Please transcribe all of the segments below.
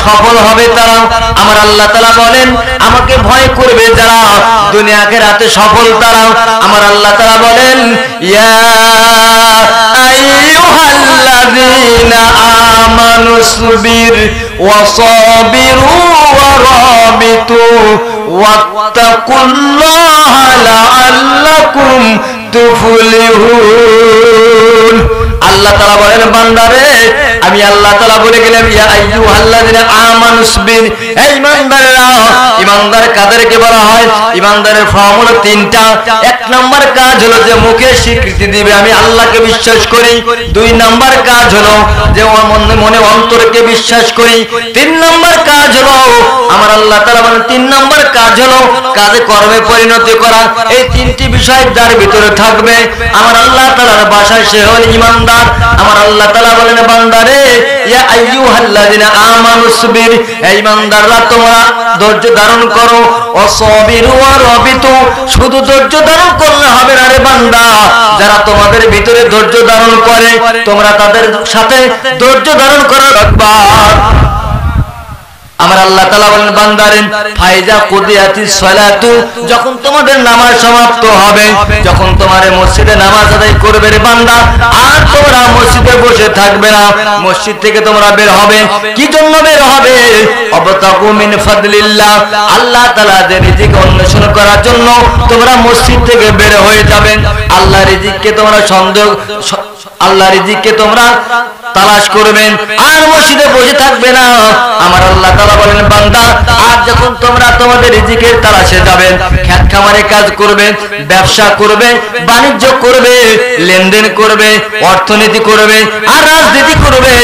সফল হবে তারা। আমার আল্লাহ তাআলা বলেন আমাকে ভয় করবে যারা, দুনিয়া আখিরাতে সফল তারা। আমার আল্লাহ তাআলা বলেন ইয়া আইয়ুহাল্লাযীনা আমানুসবির ওয়া সাবিরু ওয়া রাবিতু ওয়াত্তাকুল্লাহা লাআল্লাকুম তুফলিহুন। আল্লাহ তাআলা বলেন বান্দারে, আমি আল্লাহ তাআলা বলে গেলাম ইয়া আইয়ুহাল্লাযীনা আমানুসবির, এই ঈমানদাররা। ঈমানদার কাদেরকে বলা হয়? ঈমানদারের ফর্ম হলো তিনটা। এক নাম্বার কাজ হলো যে মুখে স্বীকৃতি দিবে আমি আল্লাহকে বিশ্বাস করি। দুই নাম্বার কাজ হলো যে মনে অন্তরকে বিশ্বাস করি। তিন নাম্বার কাজ হলো আমার আল্লাহ তাআলা বলেন তিন নাম্বার কাজ হলো কাজে কর্মে পরিণত করা। এই তিনটি বিষয় যার ভিতরে থাকবে আমার আল্লাহ তাআলার ভাষায় সে হল ঈমানদার। আমার আল্লাহ তাআলা বলেন বান্দারে ইয়া আইয়ুহাল্লাযীনা আমানুসবির, এই ঈমানদাররা তোমরা ধৈর্য ধারণ করো। ওয়াসাবিরু ওয়া রাবিতু, শুধু ধৈর্য ধারণ করলে হবে না রে বান্দা, যারা তোমাদের ভিতরে ধৈর্য ধারণ করে তোমরা তাদের সাথে ধৈর্য ধারণ করা রাখবা। আমার আল্লাহ তাআলা বলেন বান্দারে ফাইজা কুদিয়াতিস সালাতু, যখন তোমাদের নামাজ সমাপ্ত হবে, যখন তোমারে মসজিদে নামাজ আদায় করবে রে বান্দা, আর তোমরা মসজিদে বসে থাকবে না, মসজিদ থেকে তোমরা বের হবে। কি জন্য বের হবে? আবতাকু মিন ফাদলিল্লাহ, আল্লাহ তাআলা যে রিজিক অন্বেষণ করার জন্য তোমরা মসজিদ থেকে বের হয়ে যাবে। আল্লাহ রিজিককে তোমরা আল্লাহ রিজিককে তোমরা তালাশ করবেন, আর মসজিদে বসে থাকবে না। আমার আল্লাহ তাআলা বলেন বান্দা, আর যখন তোমরা তোমাদের রিজিকের তালাশে যাবে, খেত খামারে কাজ করবে, ব্যবসা করবে, বাণিজ্য করবে, লেনদেন করবে, অর্থনীতি করবে, আর রাজনীতি করবে,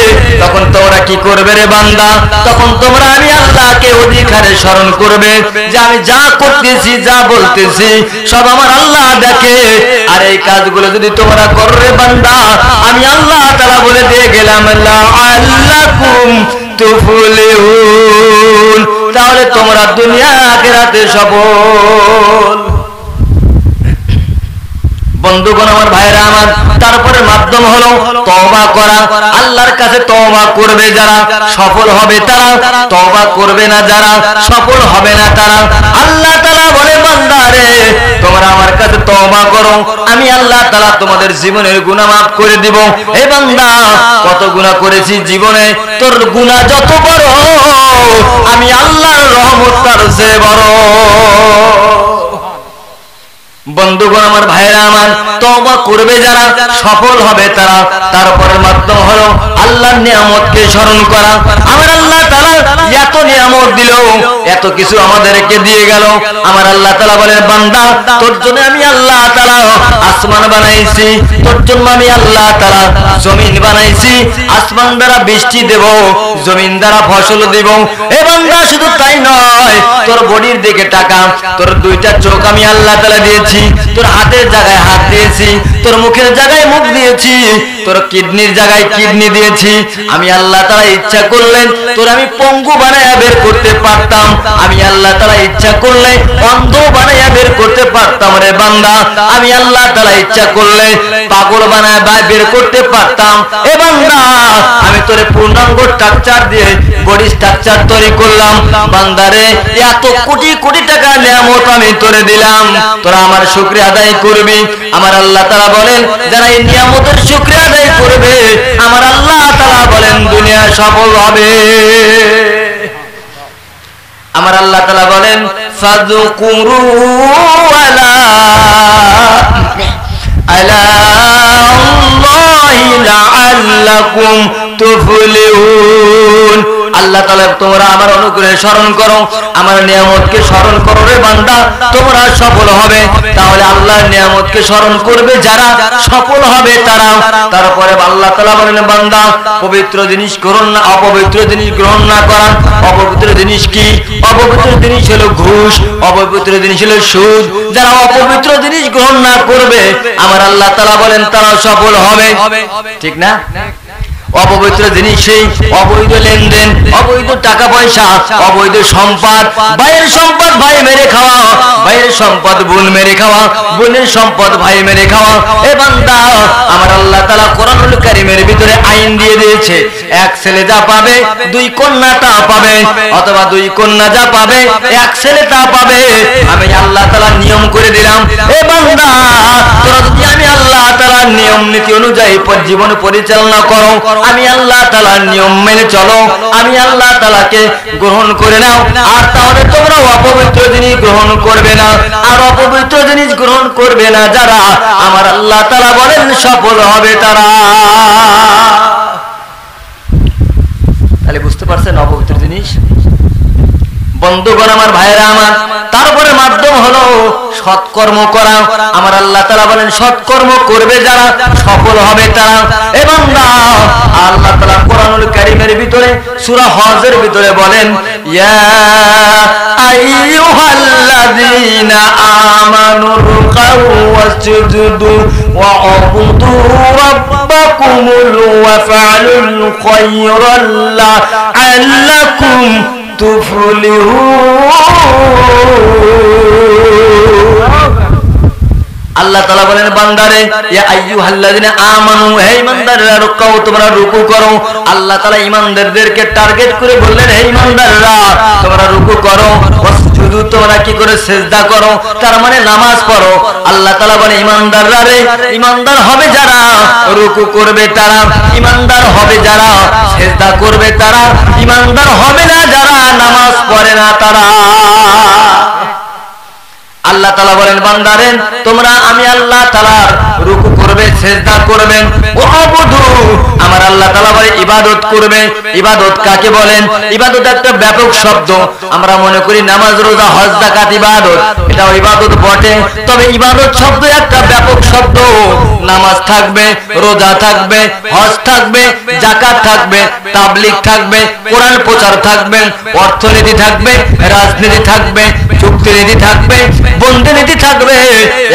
তখন তোমরা কি করবে রে বান্দা? তখন তোমরা আমি আল্লাহকে অধিকারে স্মরণ করবে যে আমি যা করতেছি, যা বলতেছি সব আমার আল্লাহ দেখে। আর এই কাজগুলো যদি তোমরা করো রে বান্দা, আমি আল্লাহ তাআলা বলে দিয়ে গেলাম লাআল্লাকুম তুফলিহুন, তাহলে তোমরা দুনিয়া আখিরাতে সফল। বন্ধুগণ আমার ভাইরা আমার, তারপরে মাধ্যম হলো তওবা করা। আল্লাহর কাছে তওবা করবে যারা সফল হবে তারা, তওবা করবে না যারা সফল হবে না তারা। আল্লাহ তাআলা বলে বান্দারে তোমরা আমার কাছে তওবা করো, আমি আল্লাহ তাআলা তোমাদের জীবনের গুনাহ মাফ করে দিব। হে বান্দা, কত গুনাহ করেছি জীবনে, তোর গুনাহ যত বড় আমি আল্লাহর রহমত তার চেয়ে বড়। বন্ধুগণ আমার ভাইরা আমার, তওবা করবে যারা সফল হবে তারা। তারপরের মাধ্যম হলো আল্লাহর নিয়ামতকে স্মরণ করা। আমার আল্লাহ তাআলা এত নিয়ামত দিল, এত কিছু আমাদেরকে দিয়ে গেল। আমার আল্লাহ তাআলা বলেন বান্দা, তোর জন্য আমি আল্লাহ তাআলা আসমান বানাইছি, তোর জন্য আমি আল্লাহ তাআলা জমিন বানাইছি। আসমান দ্বারা বৃষ্টি দেব, জমিন দ্বারা ফসল দেব। এ বান্দা শুধু তাই নয়, তোর বডির দিকে টাকা, তোর দুইটা চোখ আমি আল্লাহ তাআলা দিয়েছি, তোর হাতের জায়গায় হাত দিয়েছি, তোর মুখের জায়গায় মুখ দিয়েছি, তোর কিডনির জায়গায় কিডনি দিয়েছি। আমি আল্লাহ তাআলা ইচ্ছা করলেন তোর আমি পঙ্গু বানায়া বের করতে পারতাম, আমি আল্লাহ তাআলা ইচ্ছা করলে অন্ধ বানায়া বের করতে পারতাম রে বান্দা। আমি আল্লাহ তাআলা ইচ্ছা করলে পাগল বানায়া বের করতে পারতাম। এ বান্দা, আমি তোরে পূর্ণাঙ্গ স্ট্রাকচার দিয়ে বডি স্ট্রাকচার তৈরি করলাম। বান্দারে এত কোটি কোটি টাকা নিয়ামত আমি তোরে দিলাম, তোরা আমার শুকরিয়া আদায় করবি। আমার আল্লাহ তাআলা বলেন যারা এই নিয়ামতের শুকরিয়া আদায় করবে, আমার আল্লাহ তাআলা বলেন দুনিয়া সফল হবে। আমার আল্লাহ তাআলা বলেন ফাযকুরু আলাল্লাহি লাআল্লাকুম তুফলিহুন। আল্লাহ তাআলা তোমরা আমার অনুগ্রহে স্মরণ করো, আমার নিয়ামতকে স্মরণ করো রে বান্দা, তোমরা সফল হবে। তাহলে আল্লাহর নিয়ামতকে স্মরণ করবে যারা সফল হবে তারা। তারপরে আল্লাহ তাআলা বলেন বান্দা, পবিত্র জিনিস গ্রহণ না, অপবিত্র জিনিস গ্রহণ না করা। অপবিত্র জিনিস কি? অপবিত্র জিনিস হলো ঘুষ, অপবিত্র জিনিস হলো সুদ। যারা অপবিত্র জিনিস গ্রহণ না করবে আমার আল্লাহ তাআলা বলেন তারা সফল হবে। ঠিক না? অপবিত্র জিনিস, সেই অবৈধ লেনদেন, অবৈধ টাকা পয়সা, অবৈধ সম্পদ, ভাইয়ের সম্পদ ভাই মেরে খাওয়া, ভাইয়ের সম্পদ বোন মেরে খাওয়া, বোনের সম্পদ ভাই মেরে খাওয়া। এ বান্দা, আমার আল্লাহ তাআলা কোরআনুল কারীমের ভিতরে আইন দিয়ে দিয়েছে, এক ছেলে যা পাবে দুই কন্যা তা পাবে, অথবা দুই কন্যা যা পাবে এক ছেলে তা পাবে। আমি আল্লাহ তাআলা নিয়ম করে দিলাম, এ বান্দা তোরা যদি আমি আল্লাহ তাআলার নিয়ম নীতি অনুযায়ী জীবন পরিচালনা করো, আমি আল্লাহ তাআলার নিয়ম মেনে চলো, আমি আল্লাহ তাআলাকে গ্রহণ করে নাও, আর তাহলে তোমরা অপবিত্র জিনিস গ্রহণ করবে না। আর অপবিত্র জিনিস গ্রহণ করবে না যারা, আমার আল্লাহ তাআলা বলেন সফল হবে তারা। তাহলে বুঝতে পারছেন অপবিত্র জিনিস। বন্ধুগণ আমার, ভাইরা আমার, তারপরে মাধ্যম হলো সৎকর্ম করা। আমার আল্লাহ তাআলা বলেন সৎকর্ম করবে যারা সফল হবে তারা। এবং আল্লাহ তাআলা কোরআনুল কারীমের ভিতরে সূরা হজের ভিতরে বলেন, ইয়া আইয়ুহাল্লাযীনা আমানুরকাউ ওয়াসজুদু ওয়া'বুদু রাব্বাকুম ওয়াফআলুল খায়রা লা'আল্লাকুম আল্লাহ তাআলা বলেন বান্দারে, ইয়া আইয়ুহাল্লাযিনা আমানু, হে ঈমানদাররা, রুকুও, তোমরা রুকু করো। আল্লাহ তাআলা ঈমানদারদেরকে টার্গেট করে বললেন, হে ঈমানদাররা তোমরা রুকু করো, ওয়াসজুদু, তোমরা কি করে সিজদা করো, তার মানে নামাজ পড়ো। আল্লাহ তাআলা বলেন ঈমানদাররা রে, ঈমানদার হবে যারা রুকু করবে তারা, ঈমানদার হবে যারা সিজদা করবে তারা, ঈমানদার হবে না যারা নামাজ পড়ে না তারা। আল্লাহ তাআলা বলেন বান্দারে তোমরা আমি আল্লাহ তাআলার রুকু করবে, সিজদা করবেন, ওয়াবুদু, আমার আল্লাহ তাআলা বলে ইবাদত করবে। ইবাদত কাকে বলেন? ইবাদত একটা ব্যাপক শব্দ। আমরা মনে করি নামাজ, রোজা, হজ, যাকাত ইবাদত, এটা ইবাদত বটে, তবে ইবাদত শব্দ একটা ব্যাপক শব্দ। নামাজ থাকবে, রোজা থাকবে, হজ থাকবে, যাকাত থাকবে, তাবলীগ থাকবে, কোরআন প্রচার থাকবে, অর্থনীতি থাকবে, রাজনীতি থাকবে, চুক্তিনীতি থাকবে, বন্ধনীতি থাকবে।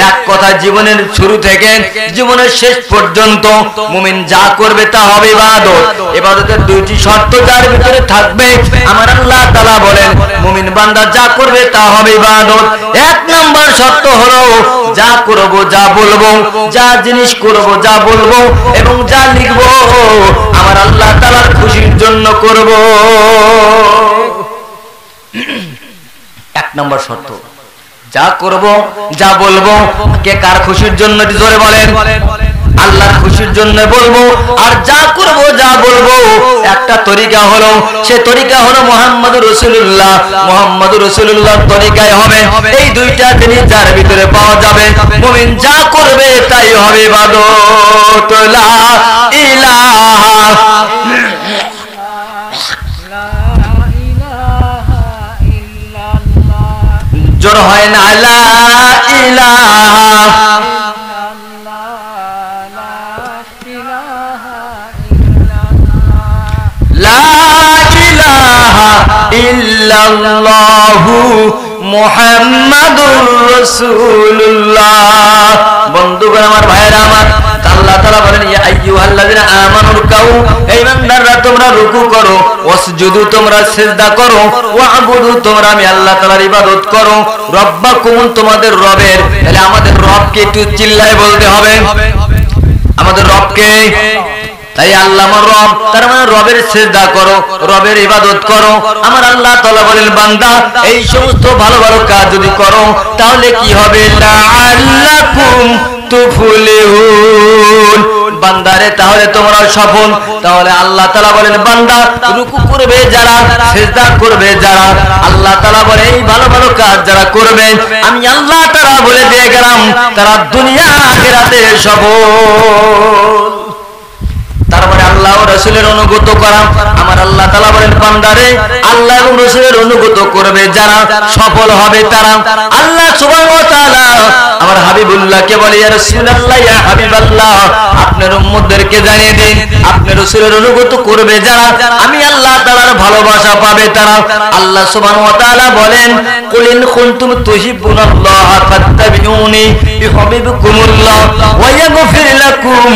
এক কথা জীবনের শুরু থেকে জীবনের শেষ পর্যন্ত মুমিন যা করবে তা হবে ইবাদত। ইবাদতের দুইটি শর্ত যার ভিতরে থাকবে, আমার আল্লাহ তাআলা বলেন মুমিন বান্দা যা করবে তা হবে ইবাদত। এক নাম্বার শর্ত হলো যা করব, যা বলবো, যা জিনিস করব, যা বলবো এবং যা লিখব, আমার আল্লাহ তাআলার খুশির জন্য করব। এক নাম্বার শর্ত, যা করব, যা বলবো, কে কার খুশির জন্য? জোরে বলেন। আল্লাহর খুশির জন্য বলবো। আর যা করব, যা বলবো, একটা তরিকা হলো, সে তরিকা হলো মুহাম্মদুর রাসূলুল্লাহ। মুহাম্মদুর রাসূলুল্লাহর তরিকায় হবে। এই দুইটা জিনিস যার ভিতরে পাওয়া যাবে, মুমিন যা করবে তাই হবে ইবাদত। লা ইলাহা জোর হয় না, লা ইলাহা লা ইলাহা ইল্লাল্লাহু মুহাম্মাদুর রাসূলুল্লাহ। বন্ধুগণ আমার, ভাইরা আমার, আল্লাহ তাআলা বলেন ইয়া আইয়ুহাল্লাযিনা আমানুর কাউ, হে ঈমানদাররা তোমরা রুকু করো, ওয়াসজুদু তোমরা সিজদা করো, ওয়া'বুদু তোমরা আমি আল্লাহ তাআলার ইবাদত করো, রব্বাকুম তোমাদের রবের। তাহলে আমাদের রবকে একটু চিল্লায় বলতে হবে, আমাদের রবকে। তাই আল্লাহ আমার রব, তার মানে রবের সিজদা করো, রবের ইবাদত করো। আমার আল্লাহ তাআলা বলেন বান্দা এই সমস্ত ভালো ভালো কাজ যদি করো তাহলে কি হবে? লাআল্লাকুম তুফলিহুন, বান্দারে তাহলে তোমরা সফল। তাহলে আল্লাহ তাআলা বলেন বান্দা রুকু করবে যারা, সিজদা করবে যারা, আল্লাহ তাআলা বলে এই ভালো ভালো কাজ যারা করবে, আমি আল্লাহ তাআলা বলে দিয়ে গেলাম তারা দুনিয়া আখিরাতে সফল। তারপরে আল্লাহ ও রাসূলের অনুগত করা। আমার আল্লাহ তাআলা বলেন বান্দারে আল্লাহ এবং রাসূলের অনুগত করবে যারা সফল হবে তারা। আল্লাহ সুবহানাহু ওয়া তাআলা আমার হাবিবুল্লাহকে বলে ইয়া রাসূলুল্লাহ ইয়া হাবিবাল্লাহ আপনার উম্মতদেরকে জানিয়ে দিন আপনি রাসূলের অনুগত করবে যারা আমি আল্লাহ তাআলার ভালোবাসা পাবে তারা। আল্লাহ সুবহানাহু ওয়া তাআলা বলেন কুল ইন কুনতুম তুহিব্বুনাল্লাহ ফাত্তাবিউনি ইউহিব্বুকুমুল্লাহ ওয়া ইয়াগফির লাকুম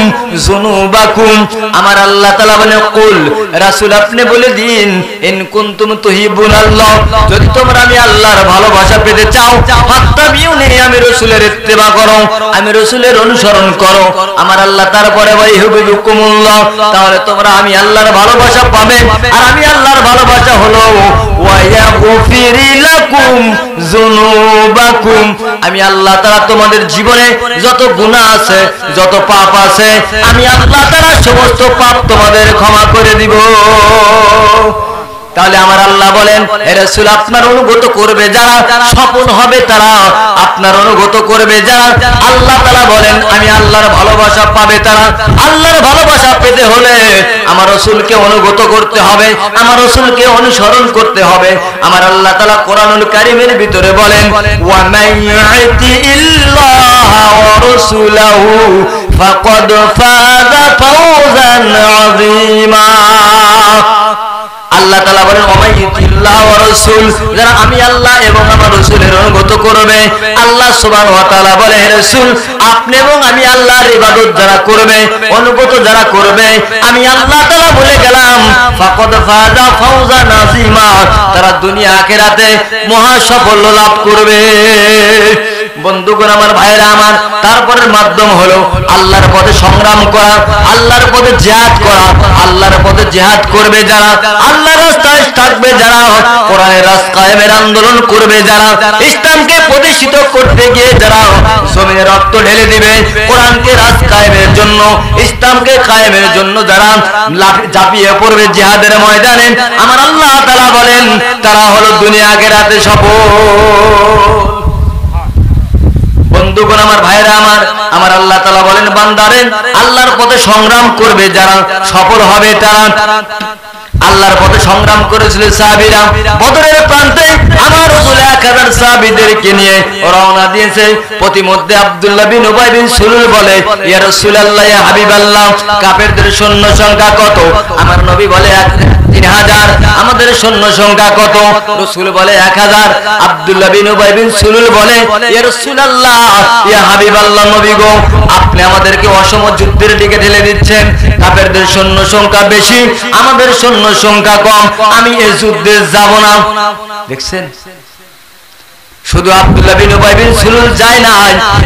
যুনুবাকুম। আমার আল্লাহ তাআলা বলেন কুল রাসূল আপনি বলে দিন ইন কুনতুম তুহিব্বুনাল্লাহ যদি তোমরা আমি আল্লাহর ভালোবাসা পেতে চাও ফাত্তাবিউনি আমি রাসূলের ইত্তেবা করো আমি রাসূলের অনুসরণ করো। আমার আল্লাহ তারপরে বলে ইউহিব্বুকুমুল্লাহ তাহলে তোমরা আমি আল্লাহর ভালোবাসা পাবে আর আমি আল্লাহর ভালোবাসা হলো ওয়া ইয়াগফির লাকুম যুনুবাকুম আমি আল্লাহ তাআলা তোমাদের জীবনে যত গুনাহ আছে যত পাপ আছে আমি আল্লাহ তাআলা সমস্ত পাপ তোমাদের ক্ষমা করে দিব। তাহলে আমার আল্লাহ বলেন হে রাসূল আপনার অনুগত করবে যারা সফল হবে তারা আপনার অনুগত করবে যারা আল্লাহ তাআলা বলেন আমি আল্লাহর ভালোবাসা পাবে তারা। আল্লাহর ভালোবাসা পেতে হলে আমার রাসূলকে অনুগত করতে হবে আমার রাসূলকে অনুসরণ করতে হবে। আমার আল্লাহ তাআলা কোরআনুল কারীমের ভিতরে বলেন ওয়া মাইয়াতি ইল্লাহ ওয়া রাসূলহু ফাকাদ ফাযা ফাওজান আযীমা। আল্লাহ তাআলা বলেন ওমাইয়ুতিল্লাহ ওয়া রাসূল যারা আমি আল্লাহ এবং আমার রাসূলের অনুগত করবে আল্লাহ সুবহানাহু ওয়া তাআলা বলে হে রাসূল আপনি এবং আমি আল্লাহর ইবাদত যারা করবে অনুগত যারা করবে আমি আল্লাহ তাআলা বলে গেলাম ফাকাদ ফাযা ফাওজান আযীমা তারা দুনিয়া আখিরাতে মহা সাফল্য লাভ করবে। বন্ধুগণ আমার ভাইরা আমার তারপরের মাধ্যম হলো আল্লাহর পথে সংগ্রাম করা আল্লাহর পথে জিহাদ করা। আল্লাহর পথে জিহাদ করবে যারা আল্লাহর রাস্তায় থাকবে যারা কোরআনের রাস্তা কায়েমের আন্দোলন করবে যারা ইসলামকে প্রতিষ্ঠিত করতে গিয়ে যারা জমিনে রক্ত ঢেলে দিবে কোরআনকে রাস্তা কায়েমের জন্য ইসলামকে কায়েমের জন্য যারা ঝাঁপিয়ে পড়বে জিহাদের ময়দানে আমার আল্লাহ তাআলা বলেন তারা হলো দুনিয়া আখিরাতে সফল। বন্ধুগণ আমার ভাইরা আমার আল্লাহ তাআলা বলেন বান্দারে আল্লাহর পথে সংগ্রাম করবে যারা সফল হবে তারা। আল্লাহর পথে সংগ্রাম করেছিল সাহাবীরা বদরের প্রান্তে আমার রাসূল 1000 সাহাবীদেরকে নিয়ে রওনা দিয়েছে। প্রতিমধ্যে আব্দুল্লাহ বিন উবাই বিন সুলুল বলে ইয়া রাসূলুল্লাহ ইয়া হাবিবাল্লাহ কাফেরদের সৈন্য সংখ্যা কত? আমার নবী বলে 3000। আমাদের সৈন্য সংখ্যা কত? রাসূল বলে 1000। আব্দুল্লাহ বিন উবাই বিন সুলুল বলে ইয়া রাসূলুল্লাহ ইয়া হাবিবাল্লাহ নবী গো আপনি আমাদেরকে অসম যুদ্ধের দিকে ঠেলে দিচ্ছেন কাফেরদের সৈন্য সংখ্যা বেশি আমাদের সৈন্য সংখ্যা কম আমি এই যুদ্ধে যাব না। দেখছেন শুধু আব্দুল্লাহ বিন উবাই বিন সুলুল যায় না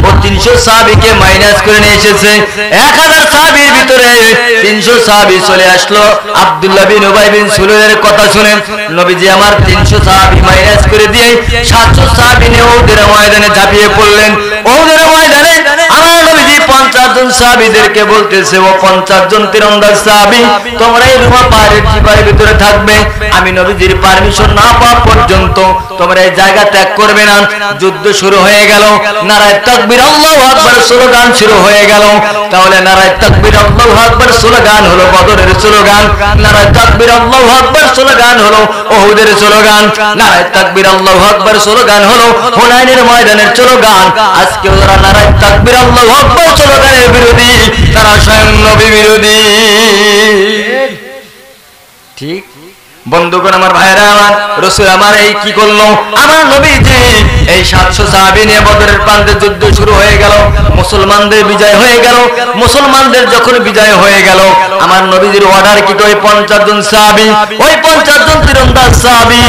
ও 300 সাহাবীকে মাইনাস করে নিয়ে এসেছে। 1000 সাহাবীর ভিতরে 300 সাহাবী চলে আসলো আব্দুল্লাহ বিন উবাই বিন সুলুলের কথা শুনে। নবীজি আমার 300 সাহাবী মাইনাস করে দিয়ে 700 সাহাবী নিয়ে ওদের ময়দানে ঝাঁপিয়ে পড়লেন। ওদের ময়দানে আমার নবীজি 50 জন সাহাবীদেরকে বলতেছে ও 50 জন তীরন্দাজ সাহাবী তোমরা এই রুমা পাহাড়ের চিপার ভিতরে থাকবে আমি নবীজির পারমিশন না পাওয়া পর্যন্ত তোমরা এই জায়গা ত্যাগ করবে না। যুদ্ধ শুরু হয়ে গেল নারায়ে তাকবীর আল্লাহু আকবার স্লোগান শুরু হয়ে গেল। তাহলে নারায়ে তাকবীর আল্লাহু আকবার স্লোগান হলো বদরের স্লোগান নারায়ে তাকবীর আল্লাহু আকবার স্লোগান হলো উহুদের স্লোগান নারায়ে তাকবীর আল্লাহু আকবার স্লোগান হলো হুনাইনের ময়দানের স্লোগান। আজকে ওরা নারায়ে তাকবীর আল্লাহু আকবার স্লোগানের বিরোধী তারা স্বয়ং নবী বিরোধী। ঠিক বন্ধুগণ আমার ভাইরা আমার রাসূল আমার এই কি করলো আমার নবীজি এই 700 সাহাবী নিয়ে বদরের প্রান্তে যুদ্ধ শুরু হয়ে গেল মুসলমানদের বিজয় হয়ে গেল। মুসলমানদের যখন বিজয় হয়ে গেল আমার নবীজির অর্ডার কি ওই 50 জন সাহাবী ওই 50 জন তীরন্দাজ সাহাবী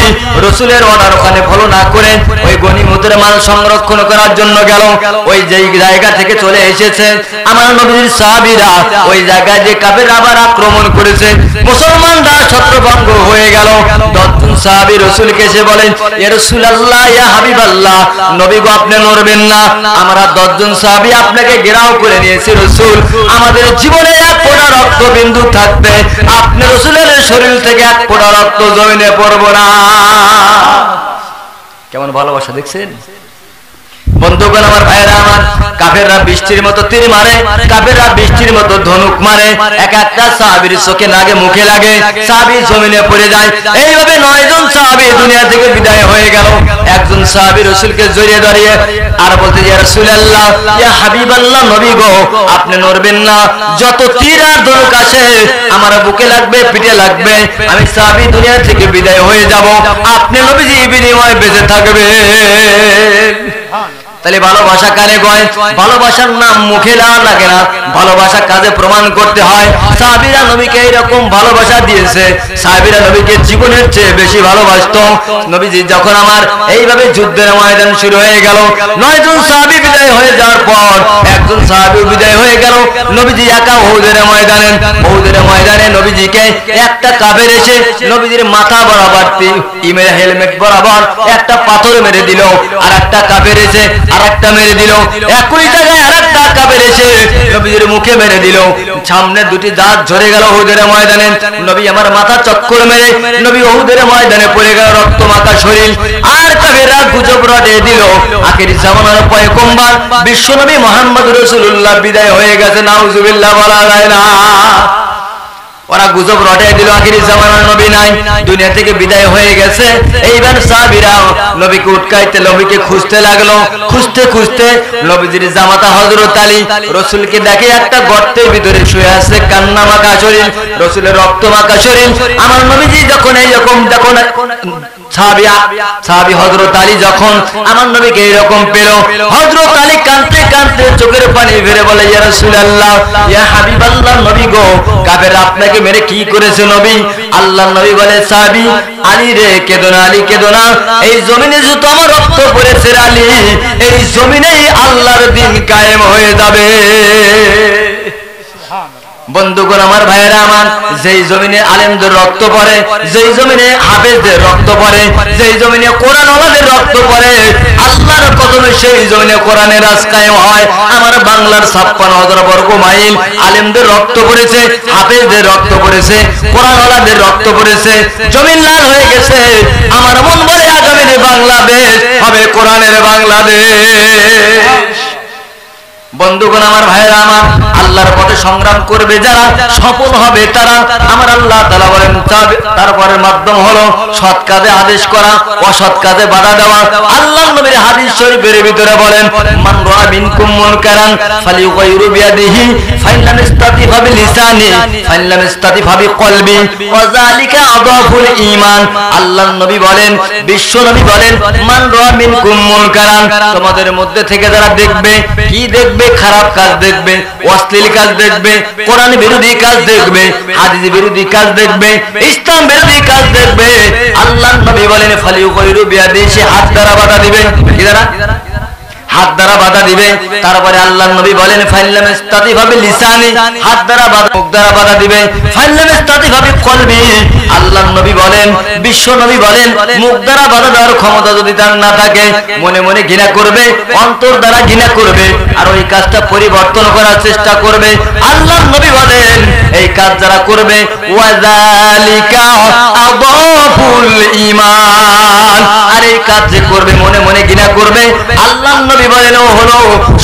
রাসূলের অর্ডার ওখানে ফলো না করে ওই গনিমতের মাল সংরক্ষণ করার জন্য গেল। ওই যেই জায়গা থেকে চলে এসেছে আমার নবীর সাহাবীরা ওই জায়গায় যে কাফেররা আবার আক্রমণ করেছে মুসলমানরা ছত্রভঙ্গ হয়ে গেল। 10 জন সাহাবী রাসূলকে এসে বলেন ইয়া রাসূলুল্লাহ ইয়া হাবিবাল্লাহ নবী গো আপনি নড়বেন না আমরা 10 জন সাহাবী আপনাকে ঘেরাও করে নিয়েছি রাসূল আমাদের জীবনে এক ফোঁটা রক্ত বিন্দু থাকবে আপনি রাসূলের শরীর থেকে এক ফোঁটা রক্ত জমিনে পড়বে না। কেমন ভালোবাসা দেখছেন বন্ধুগণ আমার ভাইরা আমার কাফেররা বৃষ্টির মতো তীর মারে কাফেররা বৃষ্টির মতো ধনুক মারে এক একটা সাহাবীর চোখে লাগে মুখে লাগে সাহাবী জমিনে পড়ে যায়। এইভাবে 9 জন সাহাবী দুনিয়া থেকে বিদায় হয়ে গেল। একজন সাহাবী রাসূলকে জড়িয়ে ধরে আর বলতে ইয়া রাসূলুল্লাহ ইয়া হাবিবাল্লাহ নবী গো আপনি নড়বেন না, যত তীর আর ধনুক আসে আমার বুকে লাগবে পিঠে লাগবে, আমি সাহাবী দুনিয়া থেকে বিদায় হয়ে যাব, আপনি নবীজি বিনিময়ে বেঁচে থাকবেন। তাহলে ভালোবাসা কানে কয়? ভালোবাসার নাম মুখে দেওয়া লাগে না, ভালোবাসা কাজে প্রমাণ করতে হয়। সাহাবীরা নবীকে এইরকম ভালোবাসা দিয়েছে, সাহাবীরা নবীকে জীবনের চেয়ে বেশি ভালোবাসতো। নবীজি যখন আমার এইভাবে যুদ্ধের ময়দান শুরু হয়ে গেল, 9 জন সাহাবী বিদায় হয়ে যাওয়ার পর একজন সাহাবী বিদায় হয়ে গেল, নবীজি একা উহুদের ময়দানে নবীজিকে একটা কাফের এসে নবীজির মাথা বরাবর ইমের হেলমেট বরাবর একটা পাথর মেরে দিল, আর একটা কাফের এসে আরেকটা মেরে দিল, একই জায়গায় আরেকটা কাফের এসে নবীজির মুখে মেরে দিল, সামনে দুটি দাঁত ঝরে গেল উহুদের ময়দানে। নবী আমার মাথা চক্কর মেরে নবী উহুদের ময়দানে পড়ে গেল, রক্ত মাখা শরীর। আর কাফেররা গুজব রটিয়ে দিল আখির জামানার পয়গম্বর বিশ্বনবী মুহাম্মদ রাসূলুল্লাহ বিদায় হয়ে গেছে, নাউজুবিল্লাহ বলা যায় না। ওরা গুজব রটাই দিল আখির জামানার নবী নাই, দুনিয়া থেকে বিদায় হয়ে গেছে। এইবার সাহাবীরা নবীকে উটকাইতে নবীকে খুঁজতে লাগলো, খুঁজতে খুঁজতে নবীজির জামাতা হযরত আলী রাসূলকে দেখে একটা গর্তের ভিতরে শুয়ে আছে, কান্না মাখা শরীর, রাসূলের রক্ত মাখা শরীর। আমার নবীজি যখন এইরকম যখন সাহাবী হযরত আলী যখন আমার নবীকে এইরকম পেল, হযরত আলী কাঁদতে কাঁদতে চোখের পানি ফেলে বলে ইয়া রাসূলুল্লাহ ইয়া হাবিবাল্লাহ নবী গো কাফেররা আপনাকে মেরে কি করেছে নবী? আল্লাহর নবী বলে সাহাবী আলী রে কেঁদো না, আলী কেঁদো না, এই জমিনে যত আমার রক্ত পড়েছে আলী, এই জমিনেই আল্লাহর দ্বীন কায়েম হয়ে যাবে। বন্ধুগণ আমার ভাইয়েরা আমার, যেই জমিনে আলেমদের রক্ত পড়ে, যেই জমিনে হাফেজদের রক্ত পড়ে, যেই জমিনে কোরআনওয়ালাদের রক্ত পড়ে, আল্লাহর কদমে সেই জমিনে কোরআনের রাজ কায়েম হয়। আমার বাংলার 56,000 বর্গ মাইল আলেমদের রক্ত পড়েছে, হাফেজদের রক্ত পড়েছে, কোরআনওয়ালাদের রক্ত পড়েছে, জমিন লাল হয়ে গেছে। আমার মন বলে আগামী বাংলাদেশ হবে কোরআনের বাংলাদেশ। বন্ধুগণ আমার ভাইরা আমার, আল্লাহর পথে সংগ্রাম করবে যারা সফল হবে তারা। আমার আল্লাহ তাআলা বলেন তারপরের মাধ্যম হলো সৎ কাজে আদেশ করা, অসৎ কাজে বাধা দেওয়া। আল্লাহর নবীর হাদিস শরীফের ভিতরে বলেন মান রাআ মিনকুম মুনকারান ফালিয়ুগাইরু বিয়াদিহি ফাইন লাম ইস্তাতি ফাবিলিসানি ফাইন লাম ইস্তাতি ফাবিকলবি ওয়া যালিকা আদাফুল ঈমান। আল্লাহর নবী বলেন, বিশ্ব নবী বলেন মান রাআ মিনকুম মুনকারান, তোমাদের মধ্যে থেকে যারা দেখবে, কি দেখবে? খারাপ কাজ দেখবে, অশ্লীল কাজ দেখবে, কোরআন বিরোধী কাজ দেখবে, হাদিস বিরোধী কাজ দেখবে, ইসলাম বিরোধী কাজ দেখবে। আল্লাহর নবী বলেন ফালিয়ুগাইরু বিয়াদিহি, সে হাত দ্বারা বাধা দিবে। কি দ্বারা? হাত দ্বারা বাধা দিবে। তারপরে আল্লাহর নবী বলেন ফাইল্লাম ইস্তাতি ফাবিলিসানি, হাত দ্বারা বাধা, মুখ দ্বারা বাধা দিবে। ফাইল্লাম ইস্তাতি ফাবিকলবি, আল্লাহর নবী বলেন, বিশ্ব নবী বলেন মুখ দ্বারা বাধা দেওয়ার ক্ষমতা যদি তার না থাকে, মনে মনে ঘৃণা করবে, অন্তর দ্বারা ঘৃণা করবে, আর ওই কাজটা পরিবর্তন করার চেষ্টা করবে। আল্লাহর নবী বলেন এই কাজ যারা করবে ওয়া যালিকা আদাফুল ঈমান, আর এই কাজ যে করবে মনে মনে ঘৃণা করবে, আল্লাহর নবী বলেন ও হলো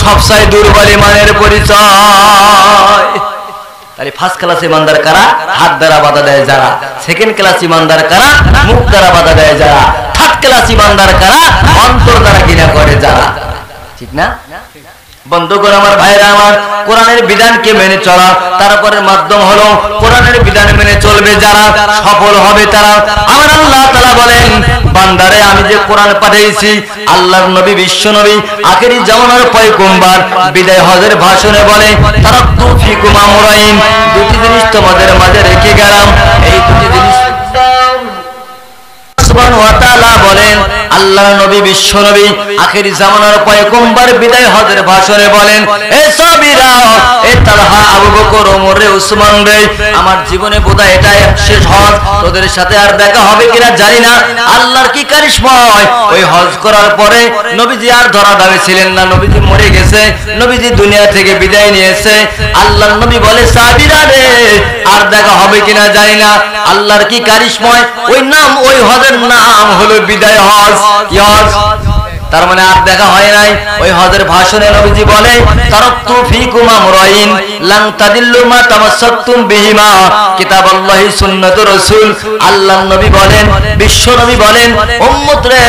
সবচেয়ে দুর্বল ঈমানের পরিচয়। তাহলে ফার্স্ট ক্লাস ইমানদার কারা? হাত দ্বারা বাধা দেয় যারা। সেকেন্ড ক্লাস ইমানদার কারা? মুখ দ্বারা বাধা দেয় যারা। থার্ড ক্লাস ইমানদার কারা? অন্তর দ্বারা ঘৃণা করে যারা। ঠিক না বন্ধুগণ আমার ভাইরা আমার, কোরআনের বিধানকে মেনে চলা, তারপরে মাধ্যম হলো কোরআনের বিধান মেনে চলবে যারা সফল হবে তারা। আমার আল্লাহ তাআলা বলেন বান্দারে আমি যে কোরআন পাঠিয়েছি, আল্লাহর নবী বিশ্ব নবী আখেরি জামানার পয়গম্বর বিদায় হজের ভাষণে বলে তারাক্তু ফিকুম আমরাইন, দুটি জিনিস তোমাদের মাঝে রেখে গেলাম। এই দুটি জিনিস সুবহানাহু ওয়া তাআলা বলেন, আল্লাহর নবী বিশ্ব নবী আখেরি জামানার পয়গম্বর বিদায় হজের ভাষণে বলেন এ সাহাবীরা, এ তালহা, আবু বকর, ওমর রে, উসমান রে, আমার জীবনে বোধহয় এটাই শেষ হজ, তোদের সাথে আর দেখা হবে কিনা জানি না। আল্লাহর কি কারিশময়, ওই হজ করার পরে নবীজি আর ধরা দামে ছিলেন না, নবীজি মরে গেছে, নবীজি দুনিয়া থেকে বিদায় নিয়েছে। আল্লাহর নবী বলে সাহাবীরা রে আর দেখা হবে কিনা জানি না। আল্লাহর কি কারিশময়, ওই নাম, ওই হজের নাম হলো বিদায় হজ। কি হজ? তার মানে আর দেখা হয় নাই। ওই হজের ভাষণে নবীজি বলে তারাকতু ফিকুম আমরাইন লান তাদিল্লু মা তামাসসাকতুম বিহিমা কিতাবাল্লাহি সুন্নাতুর রাসূল। আল্লাহর নবী বলেন, বিশ্ব নবী বলেন, উম্মত রে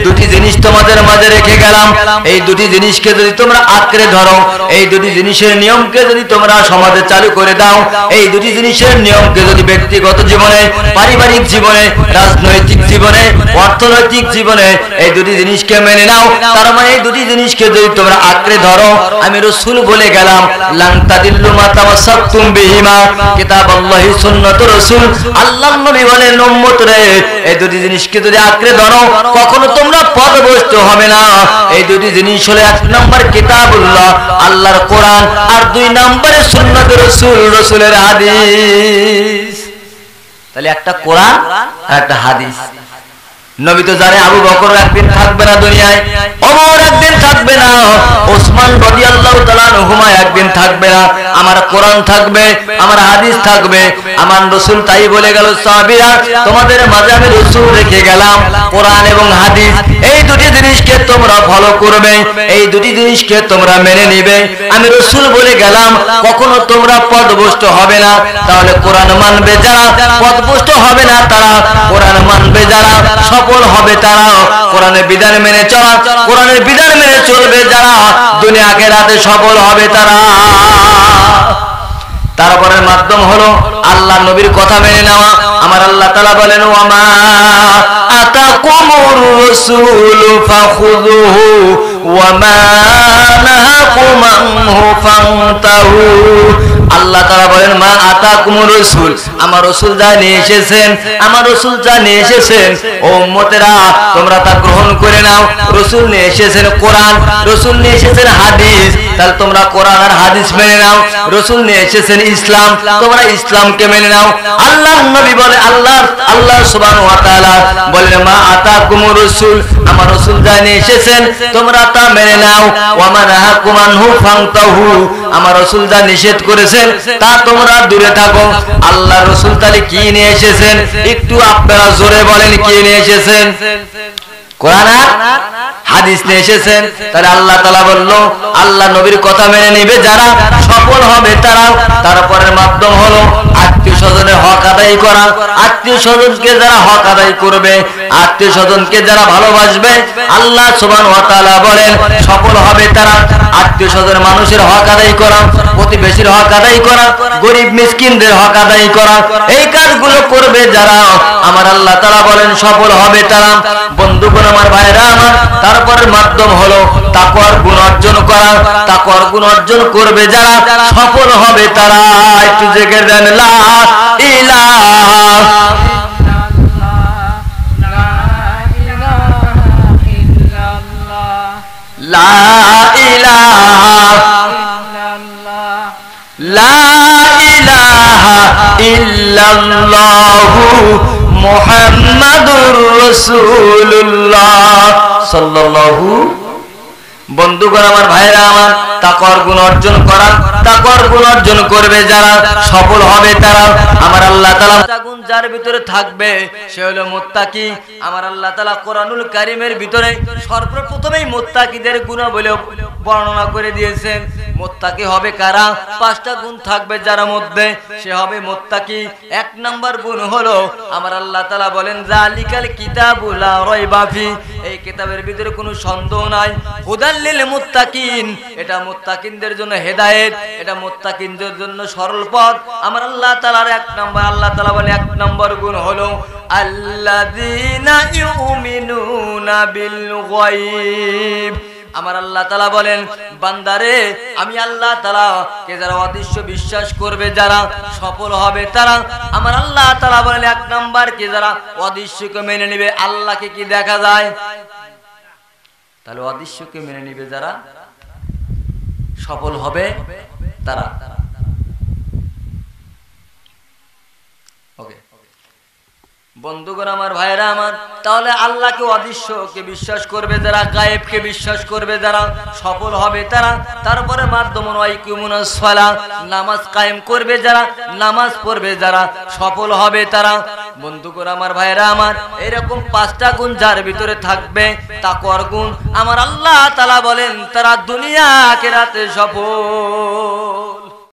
দুটি জিনিস তোমাদের মাঝে রেখে গেলাম, এই দুটি জিনিসকে যদি তোমরা আঁকড়ে ধরো, এই দুটি জিনিসের নিয়মকে যদি তোমরা সমাজে চালু করে দাও, এই দুটি জিনিসের নিয়মকে যদি ব্যক্তিগত জীবনে, পারিবারিক জীবনে, রাজনৈতিক জীবনে, অর্থনৈতিক জীবনে এই দুটি জিনিসকে মেনে নাও, তার মানে এই দুটি জিনিসকে যদি তোমরা আঁকড়ে ধরো, আমি রাসূল বলে গেলাম লান তাদিল্লু মা তামাসসাকতুম বিহিমা কিতাবাল্লাহি সুন্নাতুর রাসূল। আল্লাহর নবী বলেন উম্মত রে এই দুটি জিনিসকে যদি আঁকড়ে ধরো কখনো তোমরা পথভ্রষ্ট হবে না। এই দুটি জিনিস হলো এক নম্বর কিতাবুল্লাহ আল্লাহর কোরআন, আর দুই নম্বরে সুন্নাতুর রাসূল রাসূলের হাদিস। তাহলে একটা কোরআন আর একটা হাদিস। নবী তো জানে আবু বকর একদিন থাকবে না দুনিয়ায়, ওমর একদিন থাকবে না, ওসমান রাদিয়াল্লাহু তাআলা আনহুমা একদিন থাকবে না। আমার কোরআন থাকবে, আমার হাদিস থাকবে। আমার রাসূল তাই বলে গেল, সাহাবীরা তোমাদের মাঝে আমি রাসূল রেখে গেলাম কোরআন এবং হাদিস, এই দুটি জিনিসকে তোমরা ফলো করবে, এই দুটি জিনিসকে তোমরা মেনে নিবে। আমি রাসূল বলে গেলাম কখনো তোমরা পথভ্রষ্ট হবে না। তাহলে কোরআন মানবে যারা, পথভ্রষ্ট হবে না তারা। কোরআন মানবে যারা, সফল হবে তারা। কোরআনের বিধান মেনে চলা, কোরআনের বিধান মেনে চলবে যারা, দুনিয়া আখিরাতে সফল হবে তারা। তারপরের মাধ্যম হলো আল্লাহ নবীর কথা মেনে নেওয়া। আমার আল্লাহ তাআলা বলেন ওয়ামা আতাকুমুর রাসূলু ফাখুযুহু ওয়ামা নাহাকুম আনহু ফান্তাহু। আল্লাহ তাআলা বলেন মা আতাকুমুর রাসূল, আমার রাসূল যা নিয়ে এসেছেন, আমার রাসূল যা নিয়ে এসেছেন ও উম্মতেরা তোমরা তা গ্রহণ করে নাও। রাসূল নিয়ে এসেছেন কোরআন, রাসূল নিয়ে এসেছেন হাদিস, তাহলে তোমরা কোরআন আর হাদিস মেনে নাও। রাসূল নিয়ে এসেছেন ইসলাম, তোমরা ইসলামকে মেনে নাও। আল্লাহর নবী বলে, আল্লাহ সুবহানাহু ওয়া তাআলা বলেন মা আতাকুমুর রাসূল, আমার রাসূল যা নিয়ে এসেছেন তোমরা তা মেনে নাও। ওয়া মা নাহাকুম আনহু ফান্তাহু, আমার রাসূল যা নিষেধ করেছেন তা তোমরা দূরে থাকো। আল্লাহর রাসূল তাহলে কি নিয়ে এসেছেন একটু আপনারা জোরে বলেন, কি নিয়ে এসেছেন? কোরআন আর হাদিস নিয়ে এসেছেন। তাহলে আল্লাহ তাআলা বলল আল্লাহ নবীর কথা মেনে নেবে যারা, সফল হবে তারা। তারপরের মাধ্যম হলো আত্মীয় স্বজনের হক আদায় করা। আত্মীয় স্বজনকে যারা হক আদায় করবে, আত্মীয় স্বজনকে যারা ভালোবাসবে, আল্লাহ সুবহানাহু ওয়া তাআলা বলেন সফল হবে তারা। আত্মীয় স্বজনের মানুষের হক আদায় করা, প্রতিবেশীর হক আদায় করা, গরিব মিসকিনদের হক আদায় করা, এই কাজগুলো করবে যারা, আমার আল্লাহ তাআলা বলেন সফল হবে তারা। বন্ধুগণ আমার ভাইরা আমার, তারপরের মাধ্যম হলো তাকওয়ার গুণ অর্জন করা। তাকওয়ার গুণ অর্জন করবে যারা, সফল হবে তারা। একটু জেগে দেন লা ইলাহা লা ইলাহা লা ইলাহা ইল্লাল্লাহু মুহাম্মাদুর রাসূলুল্লাহ সাল্লাল্লাহু। বন্ধুগণ আমার ভাইরা আমার, তাকওয়ার গুণ অর্জন করা, তাকওয়ার গুণ অর্জন করবে যারা, সফল হবে তারা। আমার আল্লাহ তাআলা গুণ যার ভিতরে থাকবে সে হলো মুত্তাকি। আমার আল্লাহ তাআলা কোরআনুল কারীমের ভিতরে সর্বপ্রথমেই মুত্তাকিদের গুণাবলী বর্ণনা করে দিয়েছেন। মুত্তাকি হবে কারা? পাঁচটা গুণ থাকবে যার মধ্যে, সে হবে মুত্তাকি। এক নাম্বার গুণ হলো আমার আল্লাহ তাআলা বলেন যালিকাল কিতাবু লা রাইবা ফি, এই কিতাবের ভিতরে কোনো সন্দেহ নাই। হুদাল লিল মুত্তাকিন, এটা মুত্তাকিনদের জন্য হেদায়েত, এটা মুত্তাকিনদের জন্য সরল পথ। আমার আল্লাহ তাআলার এক নাম্বার, আল্লাহ তাআলা বলে এক নাম্বার গুণ হলো আল্লাযীনা ইউমিনুনা বিল গায়ব। আমার আল্লাহ তাআলা বলেন বান্দারে আমি আল্লাহ তাআলা কে যারা অদৃশ্য বিশ্বাস করবে যারা, সফল হবে তারা। আমার আল্লাহ তাআলা বলেন এক নাম্বার কে যারা অদৃশ্যকে মেনে নেবে। আল্লাহকে কি দেখা যায়? তাহলে অদৃশ্যকে মেনে নেবে যারা, সফল হবে তারা। ওকে বন্ধুগণ আমার ভাইরা আমার, তাহলে আল্লাহকে অদৃশ্যকে বিশ্বাস করবে যারা, গায়েবকে বিশ্বাস করবে যারা, সফল হবে তারা। তারপরে মাধ্যম ওয়াইকুমুনাস সালাহ, নামাজ কায়েম করবে যারা, নামাজ পড়বে যারা, সফল হবে তারা। বন্ধুগণ আমার ভাইরা আমার, এরকম 5টা গুণ যার ভিতরে থাকবে, তাকওয়ার গুণ, আমার আল্লাহ তাআলা বলেন তারা দুনিয়া আখিরাতে সফল।